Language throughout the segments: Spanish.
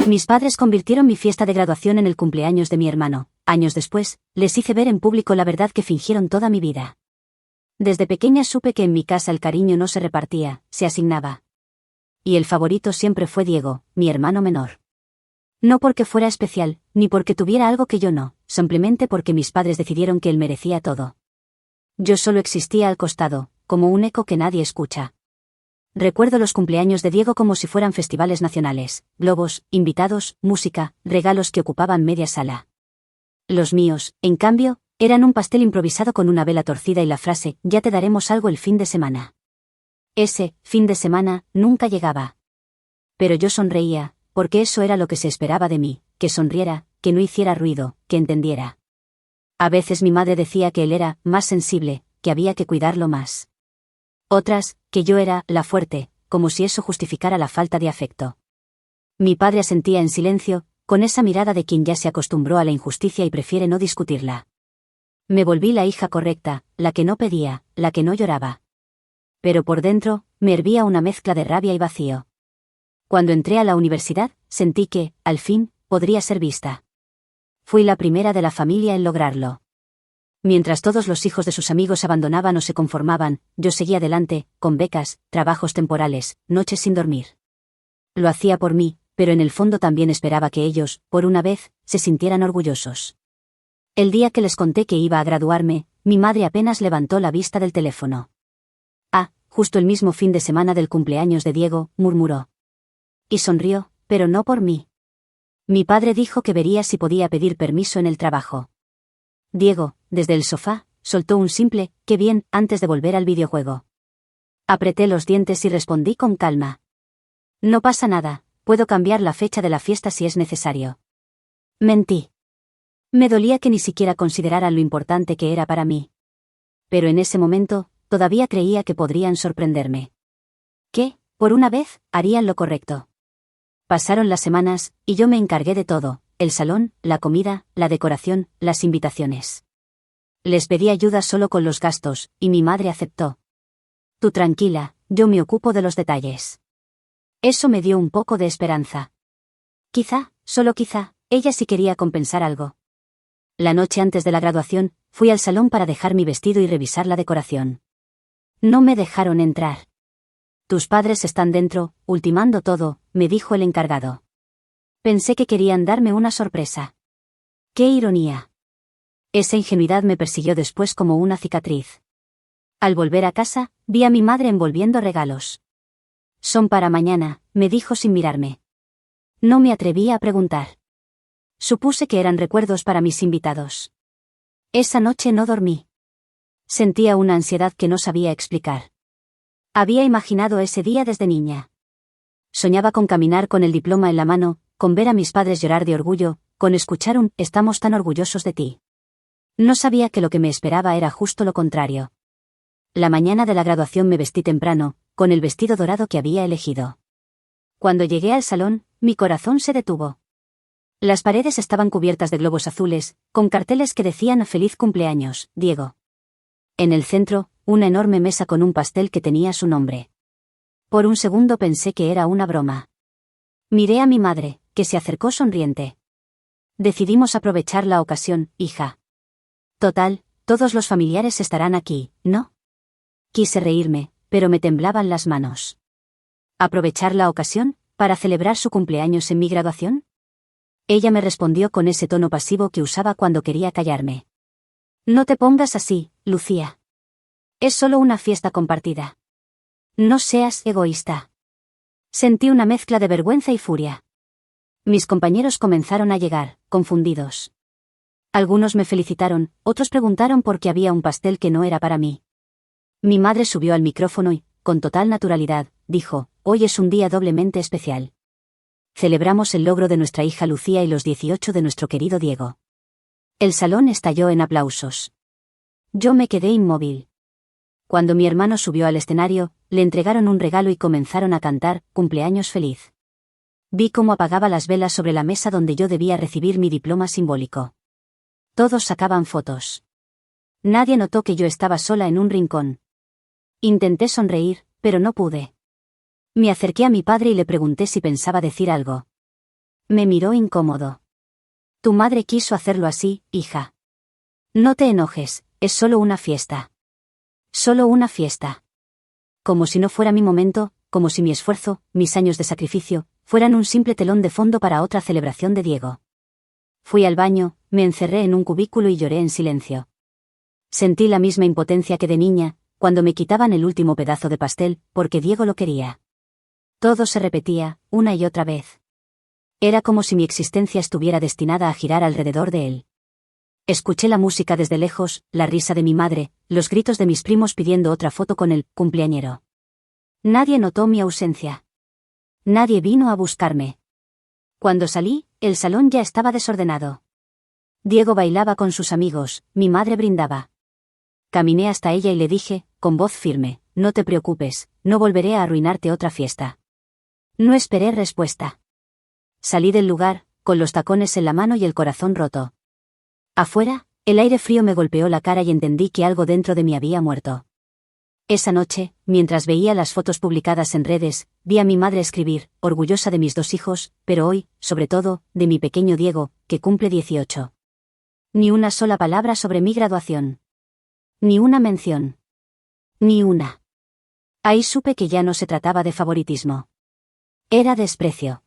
Mis padres convirtieron mi fiesta de graduación en el cumpleaños de mi hermano. Años después, les hice ver en público la verdad que fingieron toda mi vida. Desde pequeña supe que en mi casa el cariño no se repartía, se asignaba. Y el favorito siempre fue Diego, mi hermano menor. No porque fuera especial, ni porque tuviera algo que yo no, simplemente porque mis padres decidieron que él merecía todo. Yo solo existía al costado, como un eco que nadie escucha. Recuerdo los cumpleaños de Diego como si fueran festivales nacionales, globos, invitados, música, regalos que ocupaban media sala. Los míos, en cambio, eran un pastel improvisado con una vela torcida y la frase, ya te daremos algo el fin de semana. Ese, fin de semana, nunca llegaba. Pero yo sonreía, porque eso era lo que se esperaba de mí, que sonriera, que no hiciera ruido, que entendiera. A veces mi madre decía que él era más sensible, que había que cuidarlo más. Otras, que yo era la fuerte, como si eso justificara la falta de afecto. Mi padre asentía en silencio, con esa mirada de quien ya se acostumbró a la injusticia y prefiere no discutirla. Me volví la hija correcta, la que no pedía, la que no lloraba. Pero por dentro, me hervía una mezcla de rabia y vacío. Cuando entré a la universidad, sentí que, al fin, podría ser vista. Fui la primera de la familia en lograrlo. Mientras todos los hijos de sus amigos abandonaban o se conformaban, yo seguía adelante, con becas, trabajos temporales, noches sin dormir. Lo hacía por mí, pero en el fondo también esperaba que ellos, por una vez, se sintieran orgullosos. El día que les conté que iba a graduarme, mi madre apenas levantó la vista del teléfono. Ah, justo el mismo fin de semana del cumpleaños de Diego, murmuró. Y sonrió, pero no por mí. Mi padre dijo que vería si podía pedir permiso en el trabajo. Diego, desde el sofá, soltó un simple, qué bien, antes de volver al videojuego. Apreté los dientes y respondí con calma. No pasa nada, puedo cambiar la fecha de la fiesta si es necesario. Mentí. Me dolía que ni siquiera consideraran lo importante que era para mí. Pero en ese momento, todavía creía que podrían sorprenderme. Que, por una vez, harían lo correcto. Pasaron las semanas, y yo me encargué de todo, el salón, la comida, la decoración, las invitaciones. Les pedí ayuda solo con los gastos, y mi madre aceptó. Tú tranquila, yo me ocupo de los detalles. Eso me dio un poco de esperanza. Quizá, solo quizá, ella sí quería compensar algo. La noche antes de la graduación, fui al salón para dejar mi vestido y revisar la decoración. No me dejaron entrar. Tus padres están dentro, ultimando todo, me dijo el encargado. Pensé que querían darme una sorpresa. ¡Qué ironía! Esa ingenuidad me persiguió después como una cicatriz. Al volver a casa, vi a mi madre envolviendo regalos. Son para mañana, me dijo sin mirarme. No me atreví a preguntar. Supuse que eran recuerdos para mis invitados. Esa noche no dormí. Sentía una ansiedad que no sabía explicar. Había imaginado ese día desde niña. Soñaba con caminar con el diploma en la mano, con ver a mis padres llorar de orgullo, con escuchar un «estamos tan orgullosos de ti». No sabía que lo que me esperaba era justo lo contrario. La mañana de la graduación me vestí temprano, con el vestido dorado que había elegido. Cuando llegué al salón, mi corazón se detuvo. Las paredes estaban cubiertas de globos azules, con carteles que decían «Feliz cumpleaños, Diego». En el centro, una enorme mesa con un pastel que tenía su nombre. Por un segundo pensé que era una broma. Miré a mi madre, que se acercó sonriente. Decidimos aprovechar la ocasión, hija. Total, todos los familiares estarán aquí, ¿no? Quise reírme, pero me temblaban las manos. ¿Aprovechar la ocasión, para celebrar su cumpleaños en mi graduación? Ella me respondió con ese tono pasivo que usaba cuando quería callarme. No te pongas así, Lucía. Es solo una fiesta compartida. No seas egoísta. Sentí una mezcla de vergüenza y furia. Mis compañeros comenzaron a llegar, confundidos. Algunos me felicitaron, otros preguntaron por qué había un pastel que no era para mí. Mi madre subió al micrófono y, con total naturalidad, dijo, hoy es un día doblemente especial. Celebramos el logro de nuestra hija Lucía y los 18 de nuestro querido Diego. El salón estalló en aplausos. Yo me quedé inmóvil. Cuando mi hermano subió al escenario, le entregaron un regalo y comenzaron a cantar, «Cumpleaños feliz». Vi cómo apagaba las velas sobre la mesa donde yo debía recibir mi diploma simbólico. Todos sacaban fotos. Nadie notó que yo estaba sola en un rincón. Intenté sonreír, pero no pude. Me acerqué a mi padre y le pregunté si pensaba decir algo. Me miró incómodo. Tu madre quiso hacerlo así, hija. No te enojes, es solo una fiesta. Solo una fiesta. Como si no fuera mi momento, como si mi esfuerzo, mis años de sacrificio, fueran un simple telón de fondo para otra celebración de Diego. Fui al baño, me encerré en un cubículo y lloré en silencio. Sentí la misma impotencia que de niña, cuando me quitaban el último pedazo de pastel, porque Diego lo quería. Todo se repetía, una y otra vez. Era como si mi existencia estuviera destinada a girar alrededor de él. Escuché la música desde lejos, la risa de mi madre, los gritos de mis primos pidiendo otra foto con el cumpleañero. Nadie notó mi ausencia. Nadie vino a buscarme. Cuando salí, el salón ya estaba desordenado. Diego bailaba con sus amigos, mi madre brindaba. Caminé hasta ella y le dije, con voz firme, no te preocupes, no volveré a arruinarte otra fiesta. No esperé respuesta. Salí del lugar, con los tacones en la mano y el corazón roto. Afuera, el aire frío me golpeó la cara y entendí que algo dentro de mí había muerto. Esa noche, mientras veía las fotos publicadas en redes, vi a mi madre escribir, orgullosa de mis 2 hijos, pero hoy, sobre todo, de mi pequeño Diego, que cumple 18. Ni una sola palabra sobre mi graduación. Ni una mención. Ni una. Ahí supe que ya no se trataba de favoritismo. Era desprecio.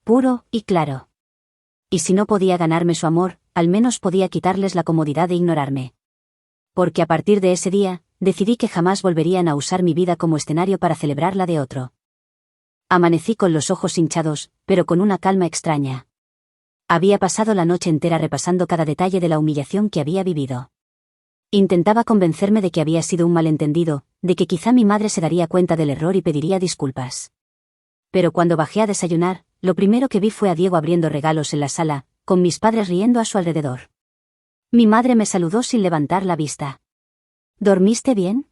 Puro y claro. Y si no podía ganarme su amor, al menos podía quitarles la comodidad de ignorarme. Porque a partir de ese día, decidí que jamás volverían a usar mi vida como escenario para celebrar la de otro. Amanecí con los ojos hinchados, pero con una calma extraña. Había pasado la noche entera repasando cada detalle de la humillación que había vivido. Intentaba convencerme de que había sido un malentendido, de que quizá mi madre se daría cuenta del error y pediría disculpas. Pero cuando bajé a desayunar, lo primero que vi fue a Diego abriendo regalos en la sala, con mis padres riendo a su alrededor. Mi madre me saludó sin levantar la vista. ¿Dormiste bien?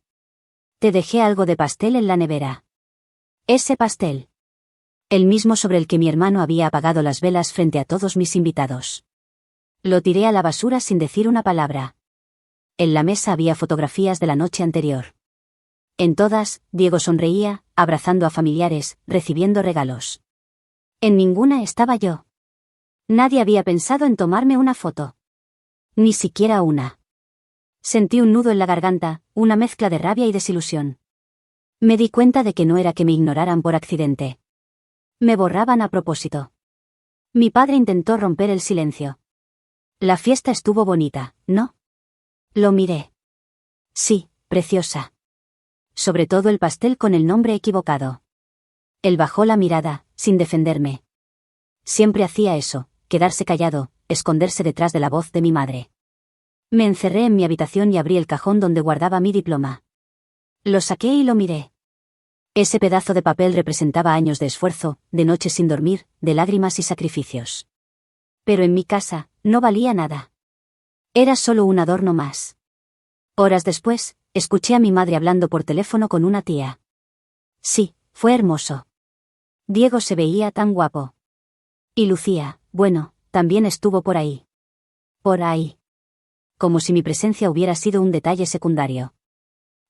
Te dejé algo de pastel en la nevera. Ese pastel. El mismo sobre el que mi hermano había apagado las velas frente a todos mis invitados. Lo tiré a la basura sin decir una palabra. En la mesa había fotografías de la noche anterior. En todas, Diego sonreía, abrazando a familiares, recibiendo regalos. En ninguna estaba yo. Nadie había pensado en tomarme una foto. Ni siquiera una. Sentí un nudo en la garganta, una mezcla de rabia y desilusión. Me di cuenta de que no era que me ignoraran por accidente. Me borraban a propósito. Mi padre intentó romper el silencio. La fiesta estuvo bonita, ¿no? Lo miré. Sí, preciosa. Sobre todo el pastel con el nombre equivocado. Él bajó la mirada, sin defenderme. Siempre hacía eso, quedarse callado, esconderse detrás de la voz de mi madre. Me encerré en mi habitación y abrí el cajón donde guardaba mi diploma. Lo saqué y lo miré. Ese pedazo de papel representaba años de esfuerzo, de noches sin dormir, de lágrimas y sacrificios. Pero en mi casa, no valía nada. Era solo un adorno más. Horas después, escuché a mi madre hablando por teléfono con una tía. Sí, fue hermoso. Diego se veía tan guapo. Y Lucía, bueno, también estuvo por ahí. Por ahí. Como si mi presencia hubiera sido un detalle secundario.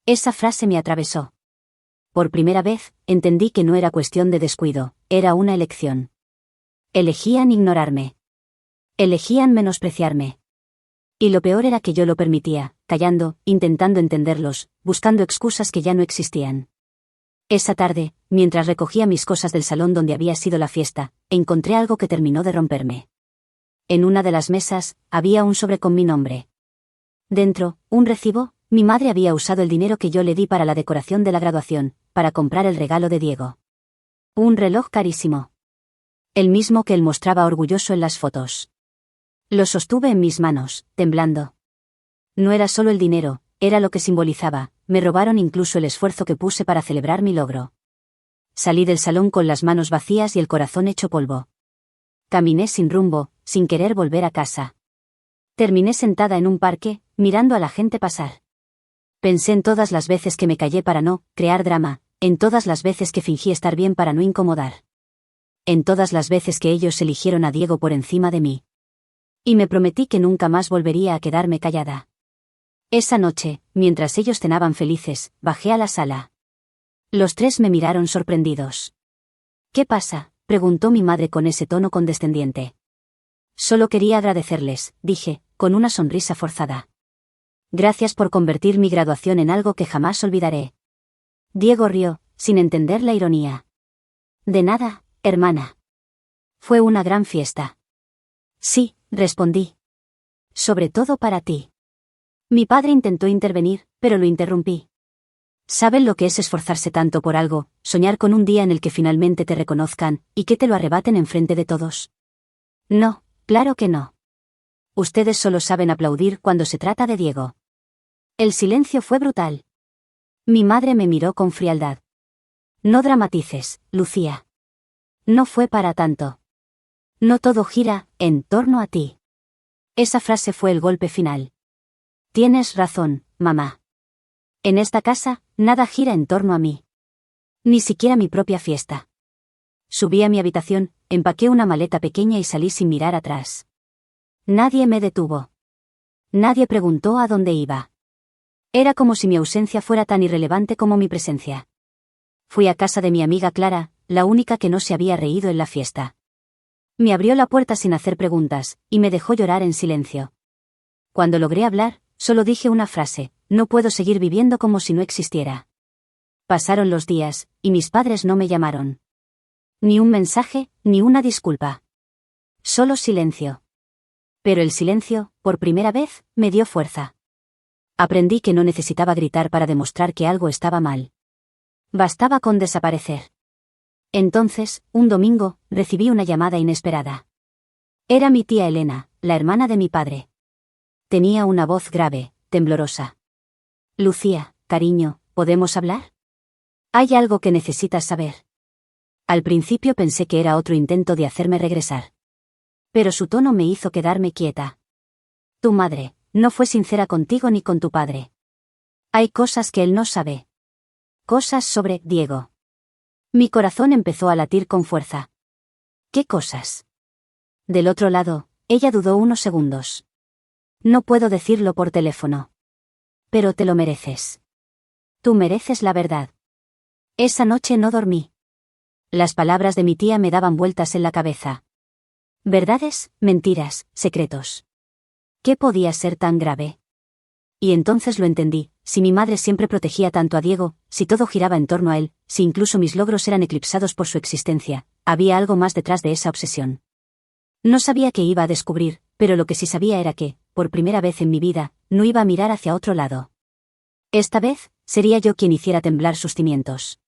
Esa frase me atravesó. Por primera vez, entendí que no era cuestión de descuido, era una elección. Elegían ignorarme. Elegían menospreciarme. Y lo peor era que yo lo permitía, callando, intentando entenderlos, buscando excusas que ya no existían. Esa tarde, mientras recogía mis cosas del salón donde había sido la fiesta, encontré algo que terminó de romperme. En una de las mesas, había un sobre con mi nombre. Dentro, un recibo. Mi madre había usado el dinero que yo le di para la decoración de la graduación, para comprar el regalo de Diego. Un reloj carísimo. El mismo que él mostraba orgulloso en las fotos. Lo sostuve en mis manos, temblando. No era solo el dinero, era lo que simbolizaba, me robaron incluso el esfuerzo que puse para celebrar mi logro. Salí del salón con las manos vacías y el corazón hecho polvo. Caminé sin rumbo, sin querer volver a casa. Terminé sentada en un parque, mirando a la gente pasar. Pensé en todas las veces que me callé para no crear drama, en todas las veces que fingí estar bien para no incomodar. En todas las veces que ellos eligieron a Diego por encima de mí. Y me prometí que nunca más volvería a quedarme callada. Esa noche, mientras ellos cenaban felices, bajé a la sala. Los 3 me miraron sorprendidos. ¿Qué pasa, preguntó mi madre con ese tono condescendiente. Solo quería agradecerles, dije, con una sonrisa forzada. Gracias por convertir mi graduación en algo que jamás olvidaré. Diego rió, sin entender la ironía. De nada, hermana. Fue una gran fiesta. Sí, respondí. Sobre todo para ti. Mi padre intentó intervenir, pero lo interrumpí. ¿Saben lo que es esforzarse tanto por algo, soñar con un día en el que finalmente te reconozcan, y que te lo arrebaten enfrente de todos? No, claro que no. Ustedes solo saben aplaudir cuando se trata de Diego. El silencio fue brutal. Mi madre me miró con frialdad. No dramatices, Lucía. No fue para tanto. No todo gira en torno a ti. Esa frase fue el golpe final. Tienes razón, mamá. En esta casa, nada gira en torno a mí. Ni siquiera mi propia fiesta. Subí a mi habitación, empaqué una maleta pequeña y salí sin mirar atrás. Nadie me detuvo. Nadie preguntó a dónde iba. Era como si mi ausencia fuera tan irrelevante como mi presencia. Fui a casa de mi amiga Clara, la única que no se había reído en la fiesta. Me abrió la puerta sin hacer preguntas, y me dejó llorar en silencio. Cuando logré hablar, solo dije una frase: no puedo seguir viviendo como si no existiera. Pasaron los días, y mis padres no me llamaron. Ni un mensaje, ni una disculpa. Solo silencio. Pero el silencio, por primera vez, me dio fuerza. Aprendí que no necesitaba gritar para demostrar que algo estaba mal. Bastaba con desaparecer. Entonces, un domingo, recibí una llamada inesperada. Era mi tía Elena, la hermana de mi padre. Tenía una voz grave, temblorosa. Lucía, cariño, ¿podemos hablar? Hay algo que necesitas saber. Al principio pensé que era otro intento de hacerme regresar. Pero su tono me hizo quedarme quieta. Tu madre no fue sincera contigo ni con tu padre. Hay cosas que él no sabe. Cosas sobre Diego. Mi corazón empezó a latir con fuerza. ¿Qué cosas? Del otro lado, ella dudó unos segundos. No puedo decirlo por teléfono. Pero te lo mereces. Tú mereces la verdad. Esa noche no dormí. Las palabras de mi tía me daban vueltas en la cabeza. Verdades, mentiras, secretos. ¿Qué podía ser tan grave? Y entonces lo entendí: si mi madre siempre protegía tanto a Diego, si todo giraba en torno a él, si incluso mis logros eran eclipsados por su existencia, había algo más detrás de esa obsesión. No sabía qué iba a descubrir, pero lo que sí sabía era que, por primera vez en mi vida, no iba a mirar hacia otro lado. Esta vez, sería yo quien hiciera temblar sus cimientos.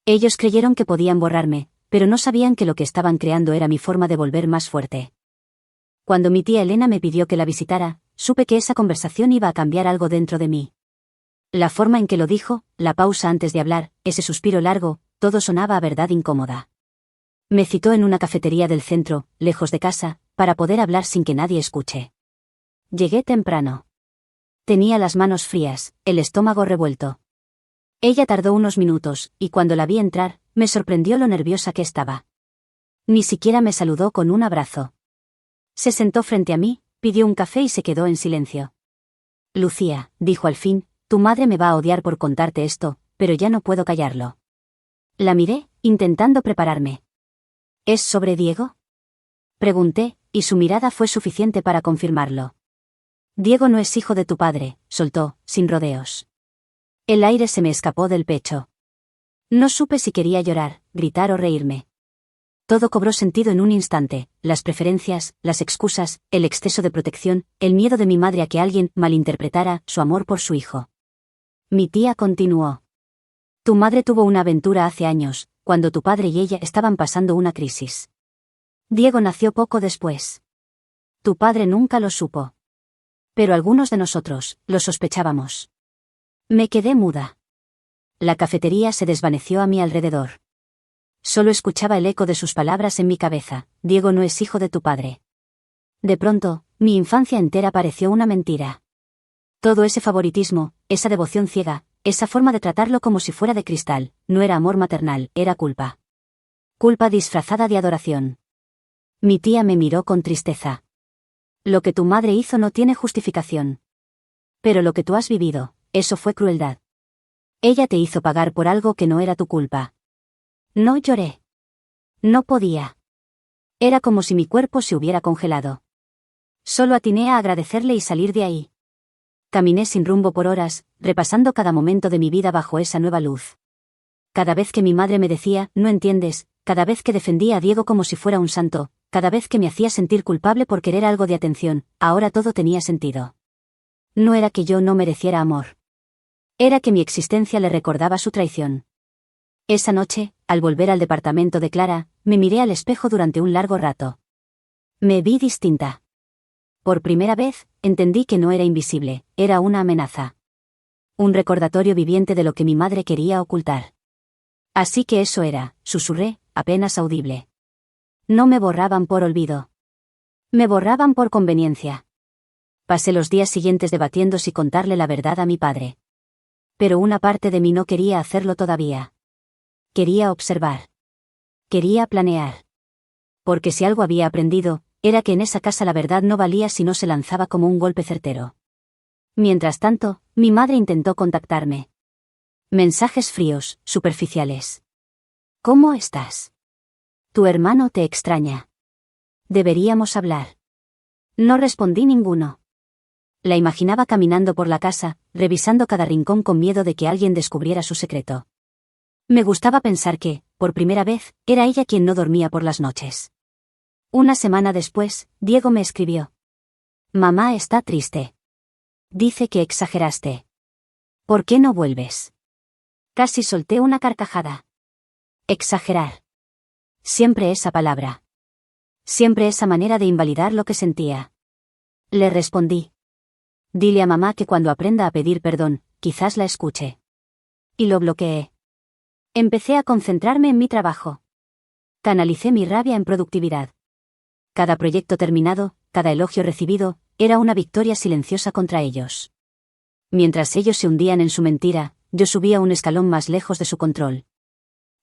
Ellos creyeron que podían borrarme, pero no sabían que lo que estaban creando era mi forma de volver más fuerte. Cuando mi tía Elena me pidió que la visitara, supe que esa conversación iba a cambiar algo dentro de mí. La forma en que lo dijo, la pausa antes de hablar, ese suspiro largo, todo sonaba a verdad incómoda. Me citó en una cafetería del centro, lejos de casa, para poder hablar sin que nadie escuche. Llegué temprano. Tenía las manos frías, el estómago revuelto. Ella tardó unos minutos, y cuando la vi entrar, me sorprendió lo nerviosa que estaba. Ni siquiera me saludó con un abrazo. Se sentó frente a mí, pidió un café y se quedó en silencio. Lucía, dijo al fin, tu madre me va a odiar por contarte esto, pero ya no puedo callarlo. La miré, intentando prepararme. ¿Es sobre Diego? Pregunté, y su mirada fue suficiente para confirmarlo. Diego no es hijo de tu padre, soltó, sin rodeos. El aire se me escapó del pecho. No supe si quería llorar, gritar o reírme. Todo cobró sentido en un instante: las preferencias, las excusas, el exceso de protección, el miedo de mi madre a que alguien malinterpretara su amor por su hijo. Mi tía continuó. Tu madre tuvo una aventura hace años, cuando tu padre y ella estaban pasando una crisis. Diego nació poco después. Tu padre nunca lo supo. Pero algunos de nosotros lo sospechábamos. Me quedé muda. La cafetería se desvaneció a mi alrededor. Solo escuchaba el eco de sus palabras en mi cabeza: Diego no es hijo de tu padre. De pronto, mi infancia entera pareció una mentira. Todo ese favoritismo, esa devoción ciega, esa forma de tratarlo como si fuera de cristal, no era amor maternal, era culpa. Culpa disfrazada de adoración. Mi tía me miró con tristeza. Lo que tu madre hizo no tiene justificación. Pero lo que tú has vivido, eso fue crueldad. Ella te hizo pagar por algo que no era tu culpa. No lloré. No podía. Era como si mi cuerpo se hubiera congelado. Solo atiné a agradecerle y salir de ahí. Caminé sin rumbo por horas, repasando cada momento de mi vida bajo esa nueva luz. Cada vez que mi madre me decía, no entiendes, cada vez que defendía a Diego como si fuera un santo, cada vez que me hacía sentir culpable por querer algo de atención, ahora todo tenía sentido. No era que yo no mereciera amor. Era que mi existencia le recordaba su traición. Esa noche, al volver al departamento de Clara, me miré al espejo durante un largo rato. Me vi distinta. Por primera vez, entendí que no era invisible, era una amenaza. Un recordatorio viviente de lo que mi madre quería ocultar. Así que eso era, susurré, apenas audible. No me borraban por olvido. Me borraban por conveniencia. Pasé los días siguientes debatiendo si contarle la verdad a mi padre. Pero una parte de mí no quería hacerlo todavía. Quería observar. Quería planear. Porque si algo había aprendido, era que en esa casa la verdad no valía si no se lanzaba como un golpe certero. Mientras tanto, mi madre intentó contactarme. Mensajes fríos, superficiales. ¿Cómo estás? Tu hermano te extraña. Deberíamos hablar. No respondí ninguno. La imaginaba caminando por la casa, revisando cada rincón con miedo de que alguien descubriera su secreto. Me gustaba pensar que, por primera vez, era ella quien no dormía por las noches. Una semana después, Diego me escribió. Mamá está triste. Dice que exageraste. ¿Por qué no vuelves? Casi solté una carcajada. Exagerar. Siempre esa palabra. Siempre esa manera de invalidar lo que sentía. Le respondí. Dile a mamá que cuando aprenda a pedir perdón, quizás la escuche. Y lo bloqueé. Empecé a concentrarme en mi trabajo. Canalicé mi rabia en productividad. Cada proyecto terminado, cada elogio recibido, era una victoria silenciosa contra ellos. Mientras ellos se hundían en su mentira, yo subía un escalón más lejos de su control.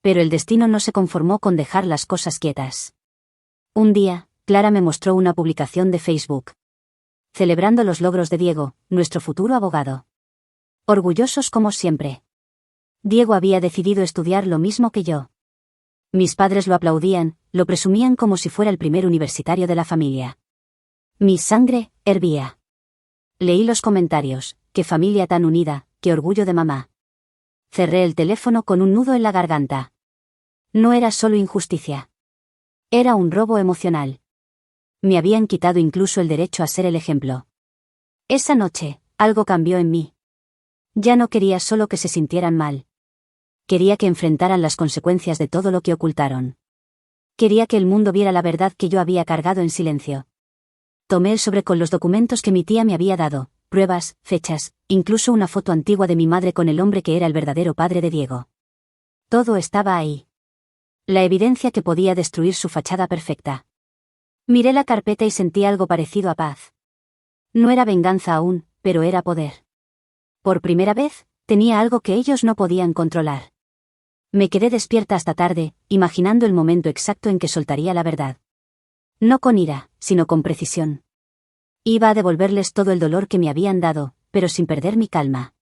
Pero el destino no se conformó con dejar las cosas quietas. Un día, Clara me mostró una publicación de Facebook. Celebrando los logros de Diego, nuestro futuro abogado. Orgullosos como siempre. Diego había decidido estudiar lo mismo que yo. Mis padres lo aplaudían, lo presumían como si fuera el primer universitario de la familia. Mi sangre hervía. Leí los comentarios, qué familia tan unida, qué orgullo de mamá. Cerré el teléfono con un nudo en la garganta. No era solo injusticia. Era un robo emocional. Me habían quitado incluso el derecho a ser el ejemplo. Esa noche, algo cambió en mí. Ya no quería solo que se sintieran mal. Quería que enfrentaran las consecuencias de todo lo que ocultaron. Quería que el mundo viera la verdad que yo había cargado en silencio. Tomé el sobre con los documentos que mi tía me había dado, pruebas, fechas, incluso una foto antigua de mi madre con el hombre que era el verdadero padre de Diego. Todo estaba ahí. La evidencia que podía destruir su fachada perfecta. Miré la carpeta y sentí algo parecido a paz. No era venganza aún, pero era poder. Por primera vez, tenía algo que ellos no podían controlar. Me quedé despierta hasta tarde, imaginando el momento exacto en que soltaría la verdad. No con ira, sino con precisión. Iba a devolverles todo el dolor que me habían dado, pero sin perder mi calma.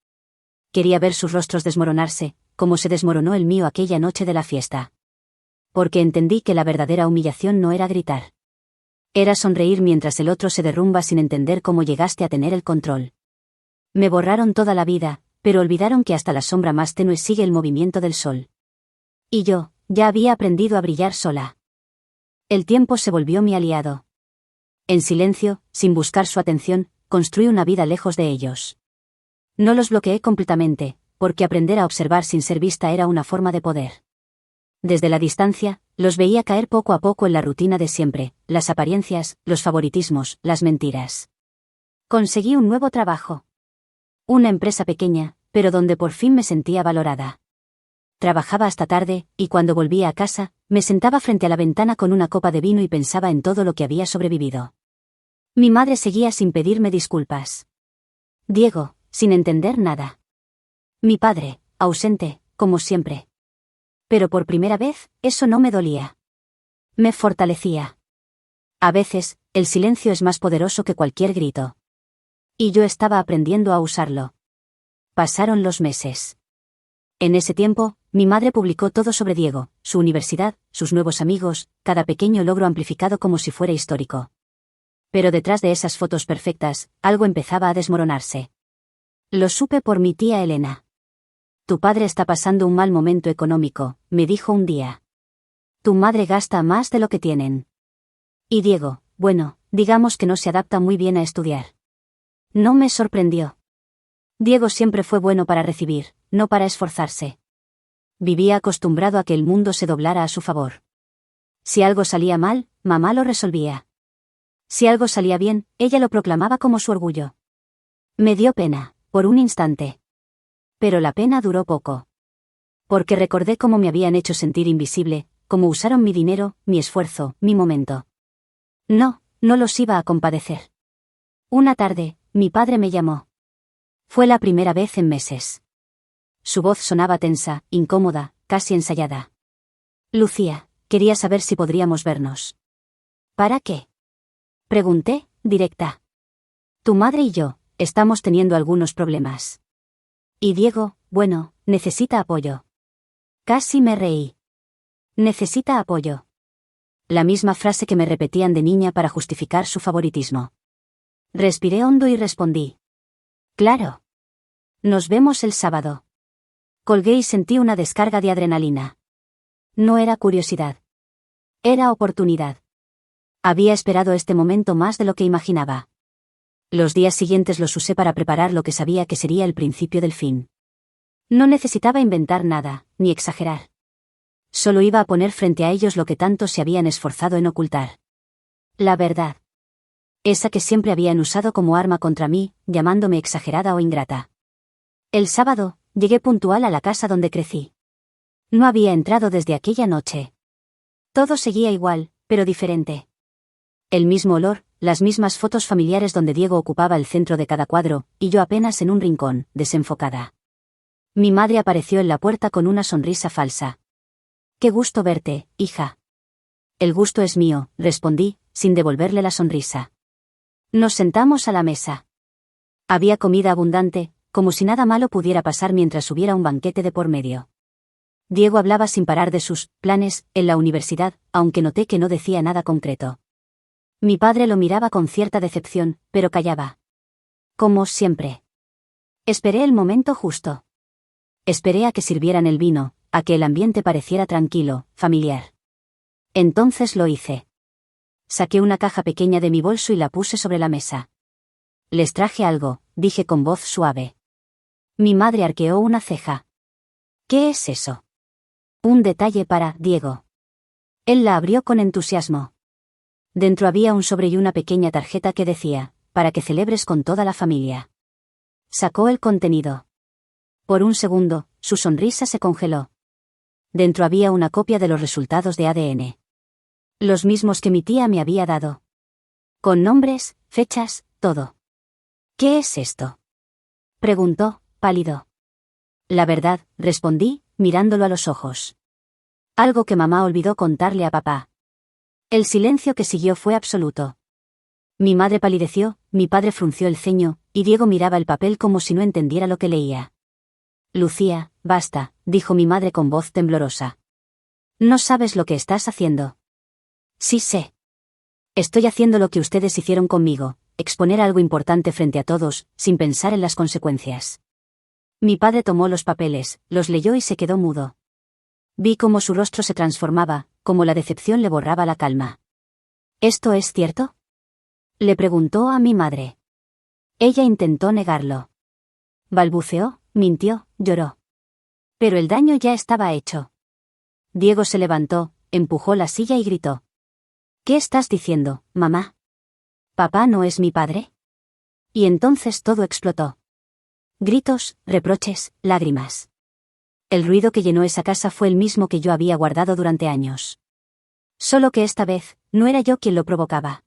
Quería ver sus rostros desmoronarse, como se desmoronó el mío aquella noche de la fiesta. Porque entendí que la verdadera humillación no era gritar. Era sonreír mientras el otro se derrumba sin entender cómo llegaste a tener el control. Me borraron toda la vida, pero olvidaron que hasta la sombra más tenue sigue el movimiento del sol. Y yo, ya había aprendido a brillar sola. El tiempo se volvió mi aliado. En silencio, sin buscar su atención, construí una vida lejos de ellos. No los bloqueé completamente, porque aprender a observar sin ser vista era una forma de poder. Desde la distancia, los veía caer poco a poco en la rutina de siempre, las apariencias, los favoritismos, las mentiras. Conseguí un nuevo trabajo. Una empresa pequeña, pero donde por fin me sentía valorada. Trabajaba hasta tarde, y cuando volvía a casa, me sentaba frente a la ventana con una copa de vino y pensaba en todo lo que había sobrevivido. Mi madre seguía sin pedirme disculpas. Diego, sin entender nada. Mi padre, ausente, como siempre. Pero por primera vez, eso no me dolía. Me fortalecía. A veces, el silencio es más poderoso que cualquier grito. Y yo estaba aprendiendo a usarlo. Pasaron los meses. En ese tiempo, Mi madre publicó todo sobre Diego, su universidad, sus nuevos amigos, cada pequeño logro amplificado como si fuera histórico. Pero detrás de esas fotos perfectas, algo empezaba a desmoronarse. Lo supe por mi tía Elena. Tu padre está pasando un mal momento económico, me dijo un día. Tu madre gasta más de lo que tienen. Y Diego, bueno, digamos que no se adapta muy bien a estudiar. No me sorprendió. Diego siempre fue bueno para recibir, no para esforzarse. Vivía acostumbrado a que el mundo se doblara a su favor. Si algo salía mal, mamá lo resolvía. Si algo salía bien, ella lo proclamaba como su orgullo. Me dio pena, por un instante. Pero la pena duró poco. Porque recordé cómo me habían hecho sentir invisible, cómo usaron mi dinero, mi esfuerzo, mi momento. No, no los iba a compadecer. Una tarde, mi padre me llamó. Fue la primera vez en meses. Su voz sonaba tensa, incómoda, casi ensayada. Lucía, quería saber si podríamos vernos. ¿Para qué? Pregunté, directa. Tu madre y yo, estamos teniendo algunos problemas. Y Diego, bueno, necesita apoyo. Casi me reí. Necesita apoyo. La misma frase que me repetían de niña para justificar su favoritismo. Respiré hondo y respondí. Claro. Nos vemos el sábado. Colgué y sentí una descarga de adrenalina. No era curiosidad. Era oportunidad. Había esperado este momento más de lo que imaginaba. Los días siguientes los usé para preparar lo que sabía que sería el principio del fin. No necesitaba inventar nada, ni exagerar. Solo iba a poner frente a ellos lo que tanto se habían esforzado en ocultar. La verdad. Esa que siempre habían usado como arma contra mí, llamándome exagerada o ingrata. El sábado, llegué puntual a la casa donde crecí. No había entrado desde aquella noche. Todo seguía igual, pero diferente. El mismo olor, las mismas fotos familiares donde Diego ocupaba el centro de cada cuadro, y yo apenas en un rincón, desenfocada. Mi madre apareció en la puerta con una sonrisa falsa. Qué gusto verte, hija. El gusto es mío, respondí, sin devolverle la sonrisa. Nos sentamos a la mesa. Había comida abundante, como si nada malo pudiera pasar mientras hubiera un banquete de por medio. Diego hablaba sin parar de sus planes en la universidad, aunque noté que no decía nada concreto. Mi padre lo miraba con cierta decepción, pero callaba. Como siempre. Esperé el momento justo. Esperé a que sirvieran el vino, a que el ambiente pareciera tranquilo, familiar. Entonces lo hice. Saqué una caja pequeña de mi bolso y la puse sobre la mesa. Les traje algo, dije con voz suave. Mi madre arqueó una ceja. ¿Qué es eso? Un detalle para Diego. Él la abrió con entusiasmo. Dentro había un sobre y una pequeña tarjeta que decía, para que celebres con toda la familia. Sacó el contenido. Por un segundo, su sonrisa se congeló. Dentro había una copia de los resultados de ADN. Los mismos que mi tía me había dado. Con nombres, fechas, todo. ¿Qué es esto? Preguntó, pálido. La verdad, respondí, mirándolo a los ojos. Algo que mamá olvidó contarle a papá. El silencio que siguió fue absoluto. Mi madre palideció, mi padre frunció el ceño, y Diego miraba el papel como si no entendiera lo que leía. Lucía, basta, dijo mi madre con voz temblorosa. No sabes lo que estás haciendo. Sí sé. Estoy haciendo lo que ustedes hicieron conmigo, exponer algo importante frente a todos, sin pensar en las consecuencias. Mi padre tomó los papeles, los leyó y se quedó mudo. Vi cómo su rostro se transformaba, cómo la decepción le borraba la calma. ¿Esto es cierto? Le preguntó a mi madre. Ella intentó negarlo. Balbuceó, mintió, lloró. Pero el daño ya estaba hecho. Diego se levantó, empujó la silla y gritó. ¿Qué estás diciendo, mamá? ¿Papá no es mi padre? Y entonces todo explotó. Gritos, reproches, lágrimas. El ruido que llenó esa casa fue el mismo que yo había guardado durante años. Solo que esta vez, no era yo quien lo provocaba.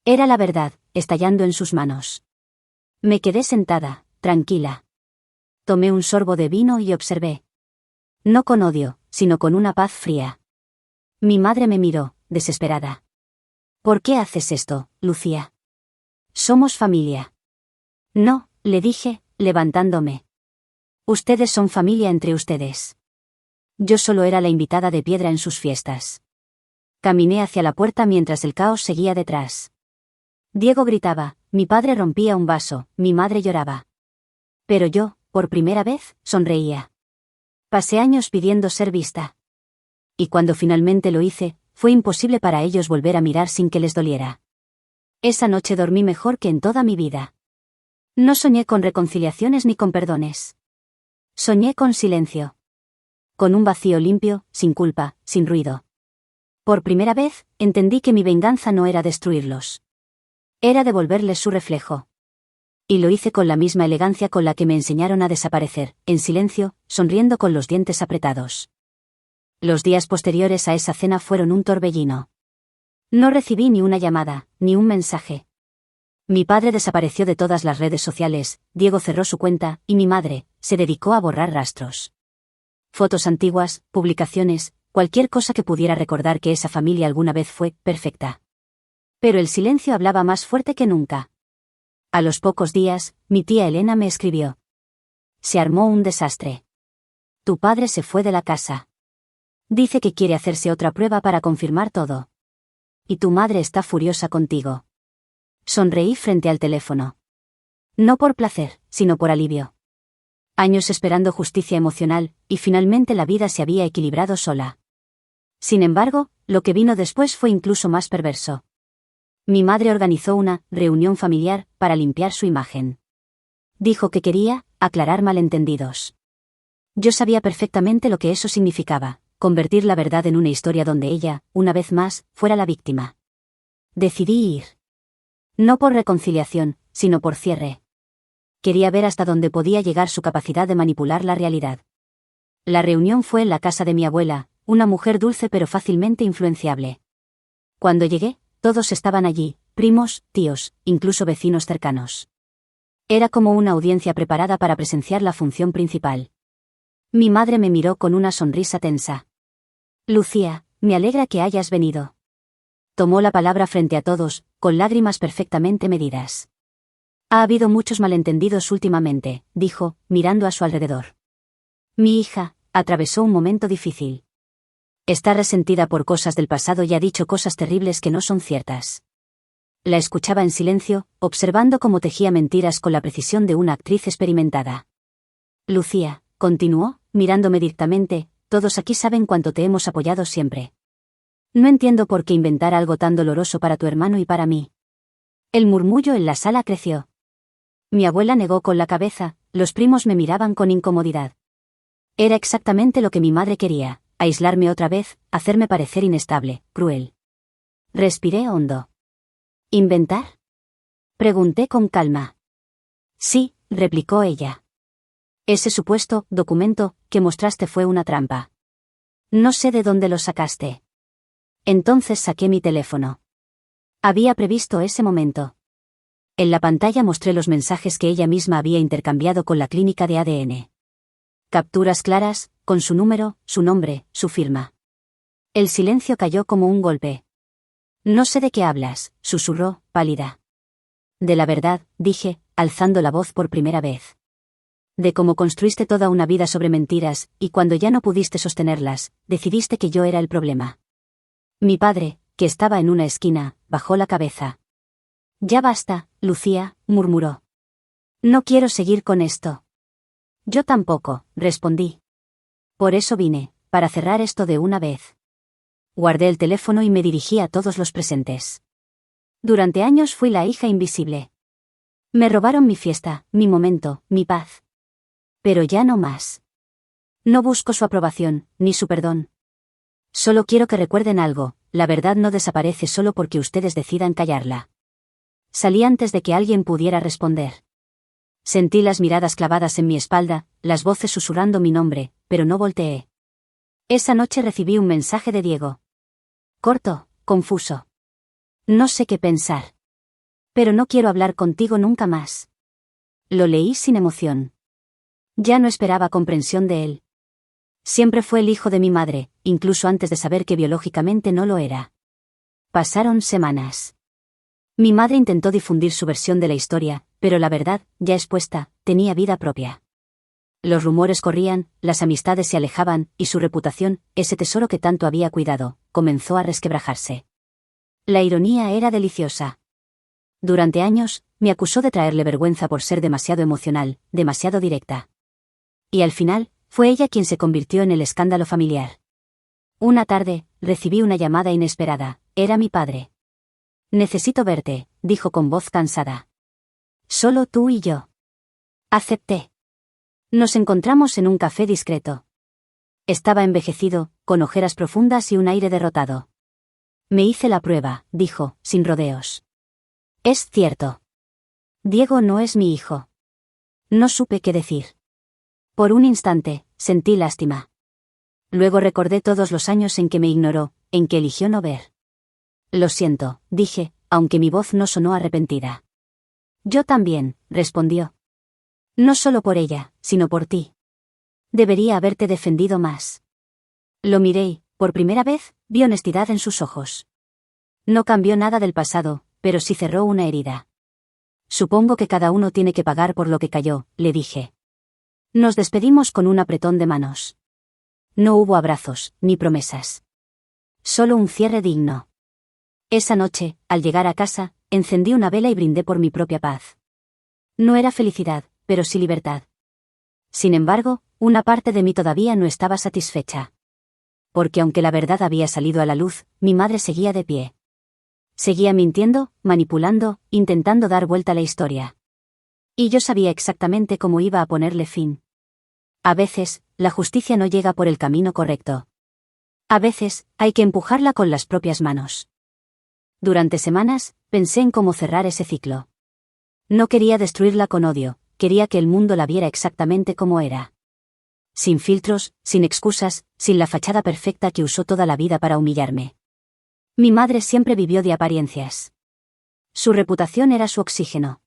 Era la verdad, estallando en sus manos. Me quedé sentada, tranquila. Tomé un sorbo de vino y observé. No con odio, sino con una paz fría. Mi madre me miró, desesperada. ¿Por qué haces esto, Lucía? Somos familia. No, le dije, levantándome. Ustedes son familia entre ustedes. Yo solo era la invitada de piedra en sus fiestas. Caminé hacia la puerta mientras el caos seguía detrás. Diego gritaba, mi padre rompía un vaso, mi madre lloraba. Pero yo, por primera vez, sonreía. Pasé años pidiendo ser vista. Y cuando finalmente lo hice, fue imposible para ellos volver a mirar sin que les doliera. Esa noche dormí mejor que en toda mi vida. No soñé con reconciliaciones ni con perdones. Soñé con silencio. Con un vacío limpio, sin culpa, sin ruido. Por primera vez, entendí que mi venganza no era destruirlos. Era devolverles su reflejo. Y lo hice con la misma elegancia con la que me enseñaron a desaparecer, en silencio, sonriendo con los dientes apretados. Los días posteriores a esa cena fueron un torbellino. No recibí ni una llamada, ni un mensaje. Mi padre desapareció de todas las redes sociales, Diego cerró su cuenta, y mi madre se dedicó a borrar rastros. Fotos antiguas, publicaciones, cualquier cosa que pudiera recordar que esa familia alguna vez fue perfecta. Pero el silencio hablaba más fuerte que nunca. A los pocos días, mi tía Elena me escribió. Se armó un desastre. Tu padre se fue de la casa. Dice que quiere hacerse otra prueba para confirmar todo. Y tu madre está furiosa contigo. Sonreí frente al teléfono. No por placer, sino por alivio. Años esperando justicia emocional, y finalmente la vida se había equilibrado sola. Sin embargo, lo que vino después fue incluso más perverso. Mi madre organizó una reunión familiar para limpiar su imagen. Dijo que quería aclarar malentendidos. Yo sabía perfectamente lo que eso significaba, convertir la verdad en una historia donde ella, una vez más, fuera la víctima. Decidí ir. No por reconciliación, sino por cierre. Quería ver hasta dónde podía llegar su capacidad de manipular la realidad. La reunión fue en la casa de mi abuela, una mujer dulce pero fácilmente influenciable. Cuando llegué, todos estaban allí, primos, tíos, incluso vecinos cercanos. Era como una audiencia preparada para presenciar la función principal. Mi madre me miró con una sonrisa tensa. Lucía, me alegra que hayas venido. Tomó la palabra frente a todos, con lágrimas perfectamente medidas. Ha habido muchos malentendidos últimamente, dijo, mirando a su alrededor. Mi hija atravesó un momento difícil. Está resentida por cosas del pasado y ha dicho cosas terribles que no son ciertas. La escuchaba en silencio, observando cómo tejía mentiras con la precisión de una actriz experimentada. Lucía, continuó, mirándome directamente, todos aquí saben cuánto te hemos apoyado siempre. No entiendo por qué inventar algo tan doloroso para tu hermano y para mí. El murmullo en la sala creció. Mi abuela negó con la cabeza, los primos me miraban con incomodidad. Era exactamente lo que mi madre quería, aislarme otra vez, hacerme parecer inestable, cruel. Respiré hondo. ¿Inventar? Pregunté con calma. Sí, replicó ella. Ese supuesto documento que mostraste fue una trampa. No sé de dónde lo sacaste. Entonces saqué mi teléfono. Había previsto ese momento. En la pantalla mostré los mensajes que ella misma había intercambiado con la clínica de ADN. Capturas claras, con su número, su nombre, su firma. El silencio cayó como un golpe. No sé de qué hablas, susurró, pálida. De la verdad, dije, alzando la voz por primera vez. De cómo construiste toda una vida sobre mentiras, y cuando ya no pudiste sostenerlas, decidiste que yo era el problema. Mi padre, que estaba en una esquina, bajó la cabeza. Ya basta, Lucía, murmuró. No quiero seguir con esto. Yo tampoco, respondí. Por eso vine, para cerrar esto de una vez. Guardé el teléfono y me dirigí a todos los presentes. Durante años fui la hija invisible. Me robaron mi fiesta, mi momento, mi paz. Pero ya no más. No busco su aprobación, ni su perdón. Solo quiero que recuerden algo, la verdad no desaparece solo porque ustedes decidan callarla. Salí antes de que alguien pudiera responder. Sentí las miradas clavadas en mi espalda, las voces susurrando mi nombre, pero no volteé. Esa noche recibí un mensaje de Diego. Corto, confuso. No sé qué pensar. Pero no quiero hablar contigo nunca más. Lo leí sin emoción. Ya no esperaba comprensión de él. Siempre fue el hijo de mi madre, incluso antes de saber que biológicamente no lo era. Pasaron semanas. Mi madre intentó difundir su versión de la historia, pero la verdad, ya expuesta, tenía vida propia. Los rumores corrían, las amistades se alejaban, y su reputación, ese tesoro que tanto había cuidado, comenzó a resquebrajarse. La ironía era deliciosa. Durante años, me acusó de traerle vergüenza por ser demasiado emocional, demasiado directa. Y al final, fue ella quien se convirtió en el escándalo familiar. Una tarde, recibí una llamada inesperada. Era mi padre. «Necesito verte», dijo con voz cansada. «Solo tú y yo». Acepté. Nos encontramos en un café discreto. Estaba envejecido, con ojeras profundas y un aire derrotado. «Me hice la prueba», dijo, sin rodeos. «Es cierto. Diego no es mi hijo». No supe qué decir. Por un instante, sentí lástima. Luego recordé todos los años en que me ignoró, en que eligió no ver. «Lo siento», dije, aunque mi voz no sonó arrepentida. «Yo también», respondió. «No solo por ella, sino por ti. Debería haberte defendido más». Lo miré y, por primera vez, vi honestidad en sus ojos. No cambió nada del pasado, pero sí cerró una herida. «Supongo que cada uno tiene que pagar por lo que cayó», le dije. Nos despedimos con un apretón de manos. No hubo abrazos, ni promesas. Solo un cierre digno. Esa noche, al llegar a casa, encendí una vela y brindé por mi propia paz. No era felicidad, pero sí libertad. Sin embargo, una parte de mí todavía no estaba satisfecha. Porque aunque la verdad había salido a la luz, mi madre seguía de pie. Seguía mintiendo, manipulando, intentando dar vuelta a la historia. Y yo sabía exactamente cómo iba a ponerle fin. A veces, la justicia no llega por el camino correcto. A veces, hay que empujarla con las propias manos. Durante semanas, pensé en cómo cerrar ese ciclo. No quería destruirla con odio, quería que el mundo la viera exactamente como era. Sin filtros, sin excusas, sin la fachada perfecta que usó toda la vida para humillarme. Mi madre siempre vivió de apariencias. Su reputación era su oxígeno.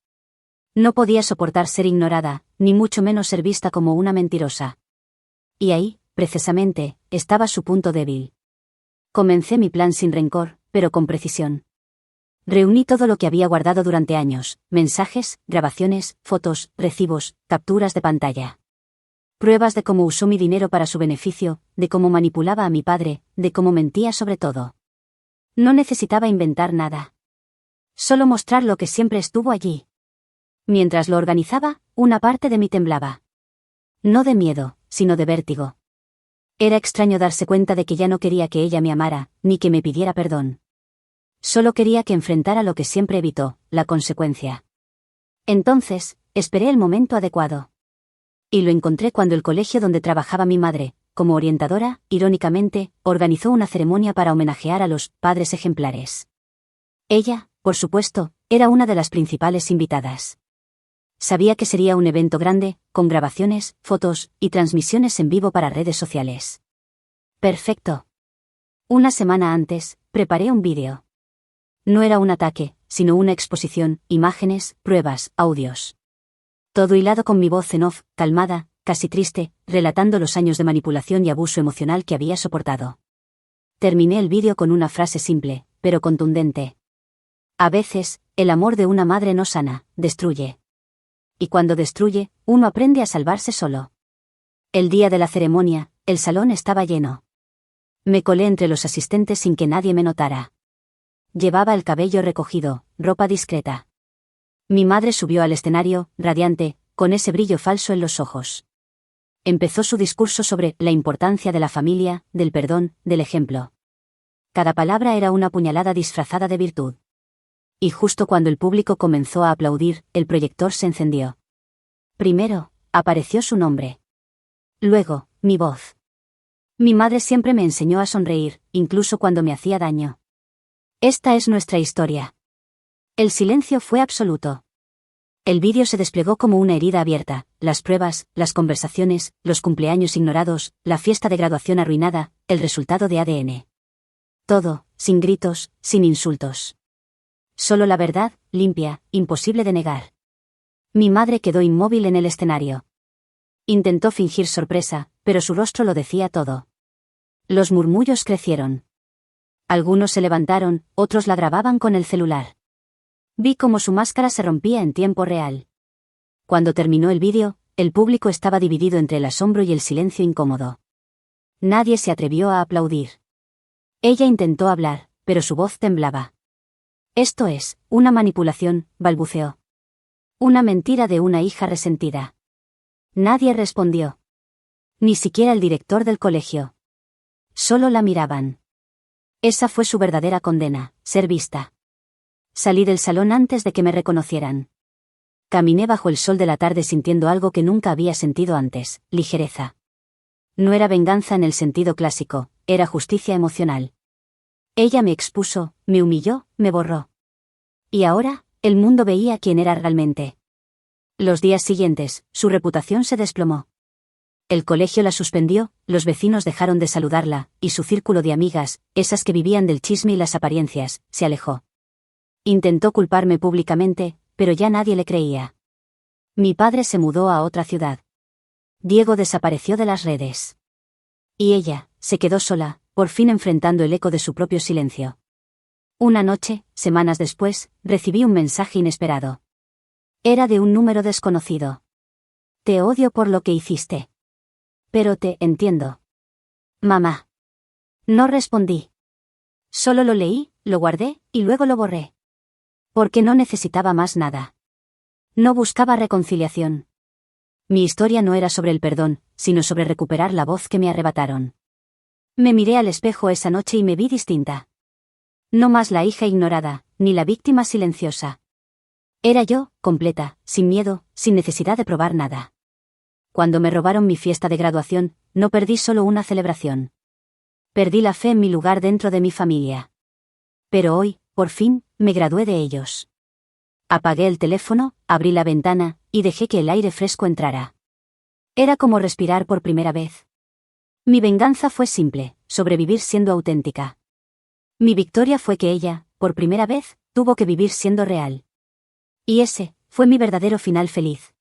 No podía soportar ser ignorada, ni mucho menos ser vista como una mentirosa. Y ahí, precisamente, estaba su punto débil. Comencé mi plan sin rencor, pero con precisión. Reuní todo lo que había guardado durante años, mensajes, grabaciones, fotos, recibos, capturas de pantalla. Pruebas de cómo usó mi dinero para su beneficio, de cómo manipulaba a mi padre, de cómo mentía sobre todo. No necesitaba inventar nada. Solo mostrar lo que siempre estuvo allí. Mientras lo organizaba, una parte de mí temblaba. No de miedo, sino de vértigo. Era extraño darse cuenta de que ya no quería que ella me amara, ni que me pidiera perdón. Solo quería que enfrentara lo que siempre evitó, la consecuencia. Entonces, esperé el momento adecuado. Y lo encontré cuando el colegio donde trabajaba mi madre, como orientadora, irónicamente, organizó una ceremonia para homenajear a los padres ejemplares. Ella, por supuesto, era una de las principales invitadas. Sabía que sería un evento grande, con grabaciones, fotos y transmisiones en vivo para redes sociales. Perfecto. Una semana antes, preparé un vídeo. No era un ataque, sino una exposición, imágenes, pruebas, audios. Todo hilado con mi voz en off, calmada, casi triste, relatando los años de manipulación y abuso emocional que había soportado. Terminé el vídeo con una frase simple, pero contundente. A veces, el amor de una madre no sana, destruye. Y cuando destruye, uno aprende a salvarse solo. El día de la ceremonia, el salón estaba lleno. Me colé entre los asistentes sin que nadie me notara. Llevaba el cabello recogido, ropa discreta. Mi madre subió al escenario, radiante, con ese brillo falso en los ojos. Empezó su discurso sobre la importancia de la familia, del perdón, del ejemplo. Cada palabra era una puñalada disfrazada de virtud. Y justo cuando el público comenzó a aplaudir, el proyector se encendió. Primero, apareció su nombre. Luego, mi voz. Mi madre siempre me enseñó a sonreír, incluso cuando me hacía daño. Esta es nuestra historia. El silencio fue absoluto. El vídeo se desplegó como una herida abierta, las pruebas, las conversaciones, los cumpleaños ignorados, la fiesta de graduación arruinada, el resultado de ADN. Todo, sin gritos, sin insultos. Solo la verdad, limpia, imposible de negar. Mi madre quedó inmóvil en el escenario. Intentó fingir sorpresa, pero su rostro lo decía todo. Los murmullos crecieron. Algunos se levantaron, otros la grababan con el celular. Vi cómo su máscara se rompía en tiempo real. Cuando terminó el vídeo, El público estaba dividido entre el asombro y el silencio incómodo. Nadie se atrevió a aplaudir. Ella intentó hablar, pero su voz temblaba. Esto es, una manipulación, balbuceó. Una mentira de una hija resentida. Nadie respondió. Ni siquiera el director del colegio. Solo la miraban. Esa fue su verdadera condena, ser vista. Salí del salón antes de que me reconocieran. Caminé bajo el sol de la tarde sintiendo algo que nunca había sentido antes, ligereza. No era venganza en el sentido clásico, era justicia emocional. Ella me expuso, me humilló, me borró. Y ahora, el mundo veía quién era realmente. Los días siguientes, su reputación se desplomó. El colegio la suspendió, los vecinos dejaron de saludarla, y su círculo de amigas, esas que vivían del chisme y las apariencias, se alejó. Intentó culparme públicamente, pero ya nadie le creía. Mi padre se mudó a otra ciudad. Diego desapareció de las redes. Y ella, se quedó sola, por fin enfrentando el eco de su propio silencio. Una noche, semanas después, recibí un mensaje inesperado. Era de un número desconocido. Te odio por lo que hiciste. Pero te entiendo. Mamá. No respondí. Solo lo leí, lo guardé, y luego lo borré. Porque no necesitaba más nada. No buscaba reconciliación. Mi historia no era sobre el perdón, sino sobre recuperar la voz que me arrebataron. Me miré al espejo esa noche y me vi distinta. No más la hija ignorada, ni la víctima silenciosa. Era yo, completa, sin miedo, sin necesidad de probar nada. Cuando me robaron mi fiesta de graduación, no perdí solo una celebración. Perdí la fe en mi lugar dentro de mi familia. Pero hoy, por fin, me gradué de ellos. Apagué el teléfono, abrí la ventana, y dejé que el aire fresco entrara. Era como respirar por primera vez. Mi venganza fue simple, sobrevivir siendo auténtica. Mi victoria fue que ella, por primera vez, tuvo que vivir siendo real. Y ese, fue mi verdadero final feliz.